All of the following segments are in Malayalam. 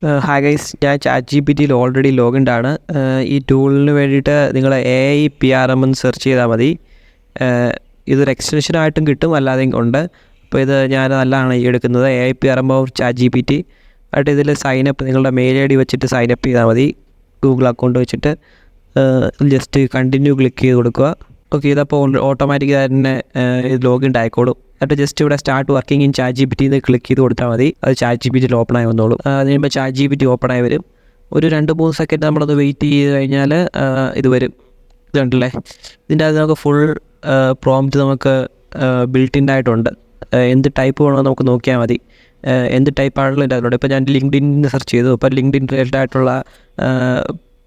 ഹായ് ഗൈസ്, ഞാൻ ChatGPTയിൽ ഓൾറെഡി ലോഗിൻഡ് ആണ്. ഈ ടൂളിന് വേണ്ടിയിട്ട് നിങ്ങൾ AI PRM എന്ന് സെർച്ച് ചെയ്താൽ മതി. ഇതൊരു എക്സ്റ്റൻഷനായിട്ടും കിട്ടും, അല്ലാതെയും ഉണ്ട്. അപ്പോൾ ഇത് ഞാൻ നല്ലതാണ് ഈ എടുക്കുന്നത്, AI PRM ഓഫ് ChatGPT ആയിട്ട്. ഇതിൽ സൈനപ്പ് നിങ്ങളുടെ മെയിൽ ID വെച്ചിട്ട് സൈനപ്പ് ചെയ്താൽ മതി. ഗൂഗിൾ അക്കൗണ്ട് വെച്ചിട്ട് ജസ്റ്റ് കണ്ടിന്യൂ ക്ലിക്ക് ചെയ്ത് കൊടുക്കുക. ഓക്കെ, ഇതപ്പോൾ ഓട്ടോമാറ്റിക്കായി തന്നെ ഇത് ലോഗിൻ ആയിക്കോളും. എന്നിട്ട് ജസ്റ്റ് ഇവിടെ സ്റ്റാർട്ട് വർക്കിംഗ് ഇൻ ChatGPT എന്ന് ക്ലിക്ക് ചെയ്ത് കൊടുത്താൽ മതി. അത് ChatGPTയിൽ ഓപ്പൺ ആയി വന്നോളും. അത് കഴിയുമ്പോൾ ChatGPT ഓപ്പൺ ആയി വരും. ഒരു 2-3 സെക്കൻഡ് നമ്മളത് വെയിറ്റ് ചെയ്ത് കഴിഞ്ഞാൽ ഇത് വരും. ഇത് കണ്ടില്ലേ, ഇതിൻ്റെ അത് നമുക്ക് ഫുൾ പ്രോംപ്റ്റ് നമുക്ക് ബിൽറ്റ് ഇൻ ആയിട്ടുണ്ട്. എന്ത് ടൈപ്പ് വേണമെന്ന് നമുക്ക് നോക്കിയാൽ മതി. എന്ത് ടൈപ്പാണല്ലോ ഇതിൻ്റെ അതിലുണ്ട്. ഇപ്പോൾ ഞാൻ ലിങ്ക്ഡിൻ സെർച്ച് ചെയ്തു, അപ്പോൾ ലിങ്ക്ഡിൻ റിലേറ്റഡ് ആയിട്ടുള്ള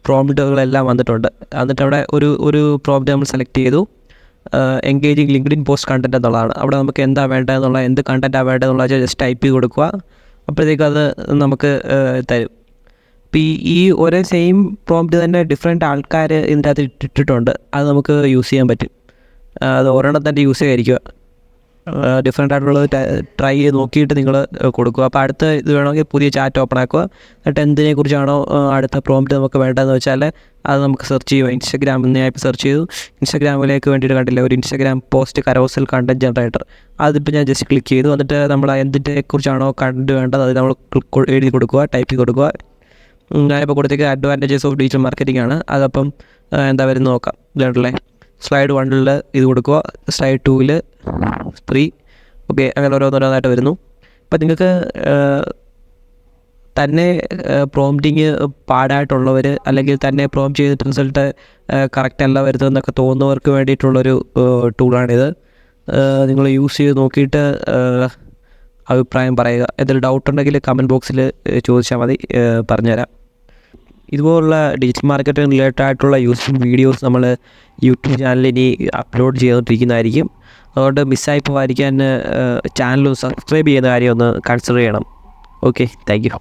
പ്രോംപ്റ്റുകളെല്ലാം വന്നിട്ടുണ്ട്. എന്നിട്ട് അവിടെ ഒരു പ്രോംപ്റ്റ് നമ്മൾ സെലക്ട് ചെയ്തു, എൻഗേജിങ് ലിങ്ക്ഡിൻ പോസ്റ്റ് കണ്ടൻറ്റ് എന്നുള്ളതാണ്. അവിടെ നമുക്ക് എന്താ വേണ്ടതെന്നുള്ള, എന്ത് കണ്ടൻറ്റാണ് വേണ്ടതെന്നുള്ള ജസ്റ്റ് ടൈപ്പ് ചെയ്ത് കൊടുക്കുക. അപ്പോഴത്തേക്കും അത് നമുക്ക് തരും. അപ്പോൾ ഈ ഒരേ സെയിം പ്രോംപ്റ്റ് തന്നെ ഡിഫറെൻറ്റ് ആൾക്കാർ ഇതിൻ്റെ അകത്ത് ഇട്ടിട്ടുണ്ട്. അത് നമുക്ക് യൂസ് ചെയ്യാൻ പറ്റും. അത് ഒരെണ്ണം തന്നെ യൂസ് ചെയ്യാതിരിക്കുക. ഡിഫറെൻ്റ് ആയിട്ടുള്ളത് ട്രൈ ചെയ്ത് നോക്കിയിട്ട് നിങ്ങൾ കൊടുക്കുക. അപ്പോൾ അടുത്ത ഇത് വേണമെങ്കിൽ പുതിയ ചാറ്റ് ഓപ്പൺ ആക്കുക. എന്നിട്ട് എന്തിനെക്കുറിച്ചാണോ അടുത്ത പ്രോംപ്റ്റ് നമുക്ക് വേണ്ടതെന്ന് വെച്ചാൽ അത് നമുക്ക് സെർച്ച് ചെയ്യുക. ഇൻസ്റ്റാഗ്രാം ഞാൻ ഇപ്പോൾ സെർച്ച് ചെയ്തു. ഇൻസ്റ്റാഗ്രാമിലേക്ക് വേണ്ടിയിട്ട് കണ്ടില്ല, ഒരു ഇൻസ്റ്റാഗ്രാം പോസ്റ്റ് കരോസൽ കണ്ടൻറ്റ് ജനറേറ്റർ. അതിപ്പോൾ ഞാൻ ജസ്റ്റ് ക്ലിക്ക് ചെയ്തു. എന്നിട്ട് നമ്മൾ എന്തിനെക്കുറിച്ചാണോ കണ്ടന്റ് വേണ്ടത് അത് നമ്മൾ എഴുതി കൊടുക്കുക, ടൈപ്പ് ചെയ്ത് കൊടുക്കുക. ഞാനിപ്പോൾ കൊടുത്തേക്ക് അഡ്വാൻറ്റേജസ് ഓഫ് ഡിജിറ്റൽ മാർക്കറ്റിംഗ് ആണ്. അതപ്പം എന്താ വരുന്നത് നോക്കാം. ഇതല്ലേ, സ്ലൈഡ് 1 ഇത് കൊടുക്കുക, സ്ലൈഡ് 2 3. ഓക്കെ, അങ്ങനെ ഓരോന്നോരോന്നായിട്ട് വരുന്നു. അപ്പം നിങ്ങൾക്ക് തന്നെ പ്രോംപ്റ്റിങ് പാടായിട്ടുള്ളവർ, അല്ലെങ്കിൽ തന്നെ പ്രോംപ്റ്റ് ചെയ്തിട്ട് റിസൾട്ട് കറക്റ്റ് അല്ല വരുന്നതെന്നൊക്കെ തോന്നുന്നവർക്ക് വേണ്ടിയിട്ടുള്ളൊരു ടൂളാണിത്. നിങ്ങൾ യൂസ് ചെയ്ത് നോക്കിയിട്ട് അഭിപ്രായം പറയുക. എന്തെങ്കിലും ഡൗട്ട് ഉണ്ടെങ്കിൽ കമൻറ്റ് ബോക്സിൽ ചോദിച്ചാൽ മതി, പറഞ്ഞുതരാം. ഇതുപോലുള്ള ഡിജിറ്റൽ മാർക്കറ്റിംഗ് റിലേറ്റഡ് ആയിട്ടുള്ള യൂസ്ഫുൾ വീഡിയോസ് നമ്മൾ യൂട്യൂബ് ചാനലിൽ ഇനി അപ്ലോഡ് ചെയ്തുകൊണ്ടിരിക്കുന്നതായിരിക്കും. അതുകൊണ്ട് മിസ്സായി പോകാതിരിക്കാൻ ചാനൽ സബ്സ്ക്രൈബ് ചെയ്യുന്ന കാര്യം ഒന്ന് കൺസിഡർ ചെയ്യണം. Okay, thank you.